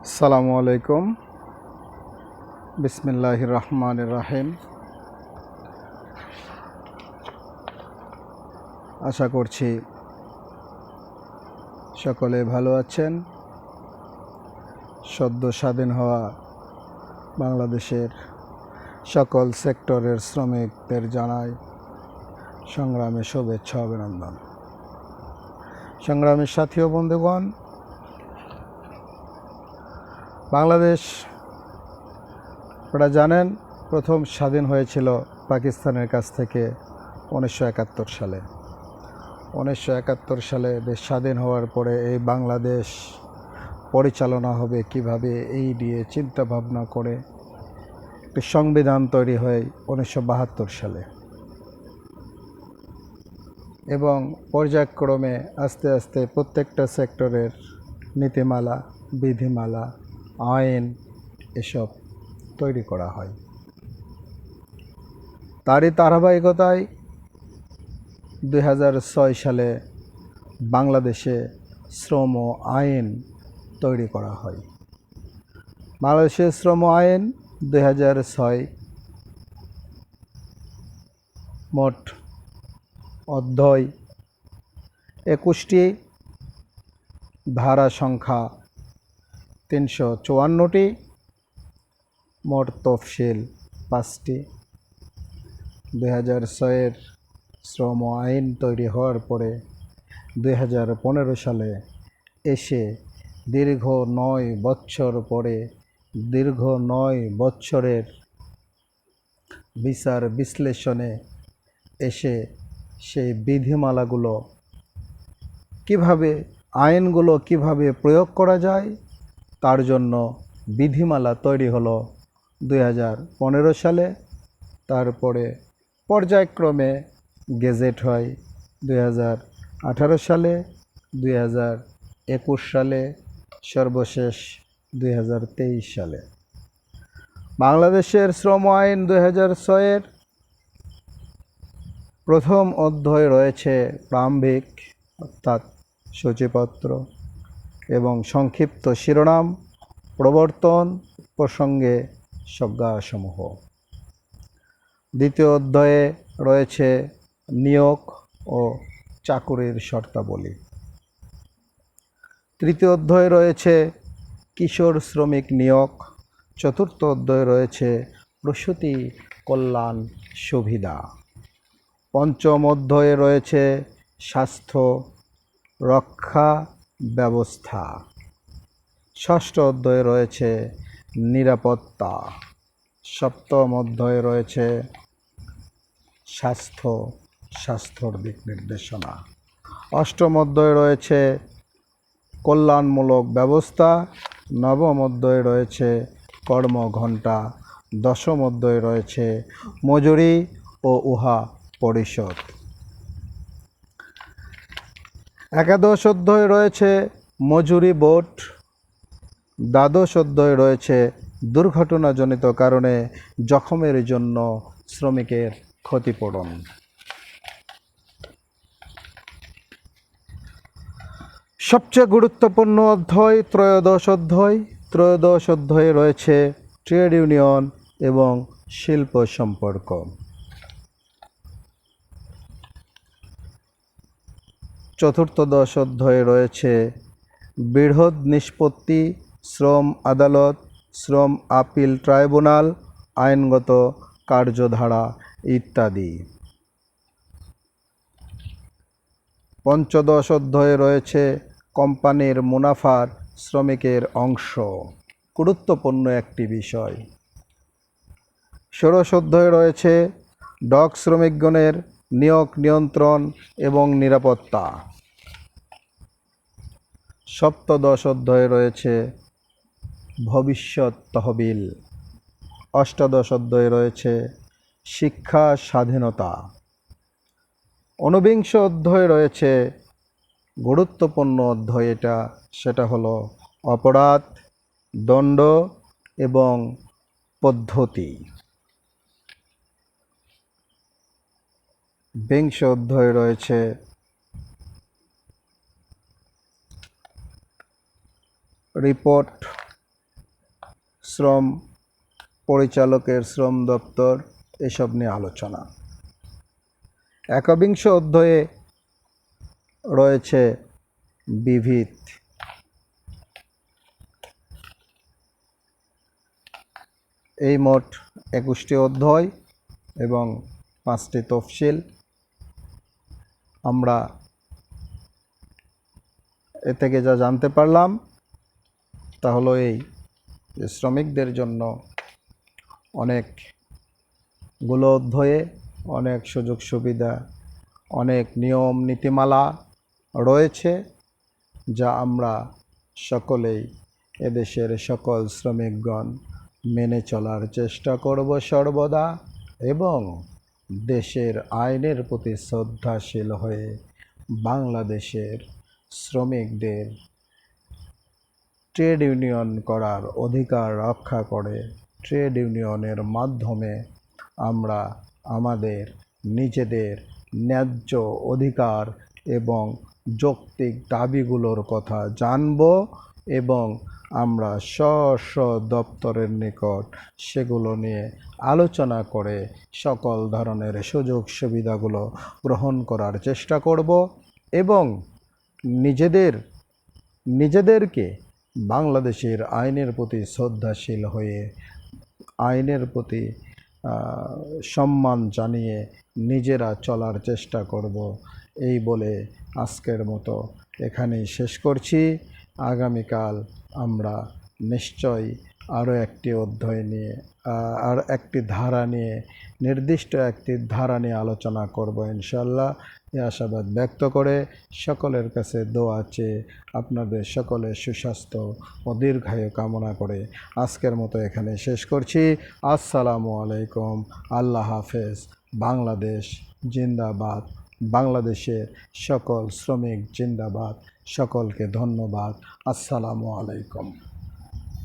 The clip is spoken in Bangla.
আসসালামু আলাইকুম। বিসমিল্লাহির রহমানির রহিম। আশা করছি সকলে ভালো আছেন। সদ্য স্বাধীন হওয়া বাংলাদেশের সকল সেক্টরের শ্রমিকদের জানাই সংগ্রামী শুভেচ্ছা অভিনন্দন। সংগ্রামী সাথী ও বন্ধুগণ, বাংলাদেশ আপনারা জানেন প্রথম স্বাধীন হয়েছিল পাকিস্তানের কাছ থেকে 1971 সালে। 1971 সালে দেশ স্বাধীন হওয়ার পরে এই বাংলাদেশ পরিচালনা হবে কিভাবে, এই নিয়ে চিন্তা ভাবনা করে একটি সংবিধান তৈরি হয় 1972 সালে এবং পর্যায়ক্রমে আস্তে আস্তে প্রত্যেকটা সেক্টরের নীতিমালা, বিধিমালা, আইন এসব তৈরি করা হয়। তারই ধারাবাহিকতায় 2006 সালে বাংলাদেশে শ্রম আইন তৈরি করা হয়। বাংলাদেশের শ্রম আইন 2006 মোট অধ্যায় 21টি, ধারা সংখ্যা 354টি, মোট তফসিল 5টি। 2006-এর শ্রম আইন তৈরি হওয়ার পরে 2015 সালে এসে দীর্ঘ 9 বছর পরে, দীর্ঘ 9 বছরের বিচার বিশ্লেষণে এসে সেই বিধিমালাগুলো কিভাবে, আইনগুলো কিভাবে প্রয়োগ করা যায় তার জন্য বিধিমালা তৈরি হলো 2015 সালে। তারপরে পর্যায়ক্রমে গেজেট হয় 2018 সালে, 2021 সালে, সর্বশেষ 2023 সালে। বাংলাদেশের শ্রম আইন 2006-এর প্রথম অধ্যায় রয়েছে প্রারম্ভিক অর্থাৎ সূচিপত্র এবং সংক্ষিপ্ত শিরোনাম, প্রবর্তন প্রসঙ্গে সংজ্ঞাসমূহ। দ্বিতীয় অধ্যায়ে রয়েছে নিয়োগ ও চাকুরির শর্তাবলী। তৃতীয় অধ্যায়ে রয়েছে কিশোর শ্রমিক নিয়োগ। চতুর্থ অধ্যায়ে রয়েছে প্রসূতি কল্যাণ সুবিধা। পঞ্চম অধ্যায়ে রয়েছে স্বাস্থ্য রক্ষা ব্যবস্থা। ষষ্ঠ অধ্যায়ে রয়েছে নিরাপত্তা। সপ্তম অধ্যায়ে রয়েছে স্বাস্থ্যর দিক নির্দেশনা। অষ্টম অধ্যায়ে রয়েছে কল্যাণমূলক ব্যবস্থা। নবম অধ্যায়ে রয়েছে কর্মঘণ্টা। দশম অধ্যায়ে রয়েছে মজুরি ও উহা পরিশোধ। একাদশ অধ্যায়ে রয়েছে মজুরি বোর্ড। দ্বাদশ অধ্যায়ে রয়েছে দুর্ঘটনাজনিত কারণে জখমের জন্য শ্রমিকের ক্ষতিপূরণ। সবচেয়ে গুরুত্বপূর্ণ অধ্যায় ত্রয়োদশ অধ্যায়। ত্রয়োদশ অধ্যায়ে রয়েছে ট্রেড ইউনিয়ন এবং শিল্প সম্পর্ক। চতুর্থদশ অধ্যায়ে রয়েছে বৃহৎ নিষ্পত্তি, শ্রম আদালত, শ্রম আপিল ট্রাইব্যুনাল, আইনগত কার্যধারা ইত্যাদি। পঞ্চদশ অধ্যায়ে রয়েছে কোম্পানির মুনাফার শ্রমিকের অংশ, গুরুত্বপূর্ণ একটি বিষয়। ষোড়শ অধ্যায়ে রয়েছে ডক শ্রমিকগণের নিয়োগ নিয়ন্ত্রণ এবং নিরাপত্তা। সপ্তদশ অধ্যায়ে রয়েছে ভবিষ্যৎ তহবিল। অষ্টাদশ অধ্যায়ে রয়েছে শিক্ষা স্বাধীনতা। ঊনবিংশ অধ্যায়ে রয়েছে গুরুত্বপূর্ণ অধ্যায়, সেটা হলো অপরাধ, দণ্ড এবং পদ্ধতি। বিংশ অধ্যায়ে রয়েছে রিপোর্ট শ্রম পরিচালকের শ্রম দপ্তর এসব নিয়ে আলোচনা। একবিংশ অধ্যায়ে রয়েছে বিবিধ এই মোট 21টি অধ্যায় এবং 5টি তফসিল। আমরা এ থেকে যা জানতে পারলাম তা হলো এই যে শ্রমিকদের জন্য অনেকগুলো অধ্যায়ে অনেক সুযোগ সুবিধা, অনেক নিয়ম নীতিমালা রয়েছে, যা আমরা সকলেই এদেশের সকল শ্রমিকগণ মেনে চলার চেষ্টা করব সর্বদা, এবং দেশের আইনের প্রতি শ্রদ্ধাশীল হয়ে বাংলাদেশের শ্রমিকদের ট্রেড ইউনিয়ন করার অধিকার রক্ষা করে ট্রেড ইউনিয়নের মাধ্যমে আমরা আমাদের নিজেদের ন্যায্য অধিকার এবং যৌক্তিক দাবিগুলোর কথা জানব, এবং আমরা স্ব দপ্তরের নিকট সেগুলো নিয়ে আলোচনা করে সকল ধরনের সুযোগ সুবিধাগুলো গ্রহণ করার চেষ্টা করব, এবং নিজেদেরকে বাংলাদেশের আইনের প্রতি শ্রদ্ধাশীল হয়ে আইনের প্রতি সম্মান জানিয়ে নিজেরা চলার চেষ্টা করব। এই বলে আজকের মতো এখানেই শেষ করছি। আগামীকাল আমরা নিশ্চয়ই আরও একটি অধ্যায় নিয়ে আর একটি ধারা নিয়ে নির্দিষ্ট একটি ধারা নিয়ে আলোচনা করব ইনশাল্লাহ। এই আশাবাদ ব্যক্ত করে সকলের কাছে দোয়া চেয়ে আপনাদের সকলের সুস্বাস্থ্য ও দীর্ঘায়ু কামনা করে আজকের মতো এখানে শেষ করছি। আসসালামু আলাইকুম। আল্লাহ হাফেজ। বাংলাদেশ জিন্দাবাদ। বাংলাদেশের সকল শ্রমিক জিন্দাবাদ। সকলকে ধন্যবাদ। আসসালামু আলাইকুম।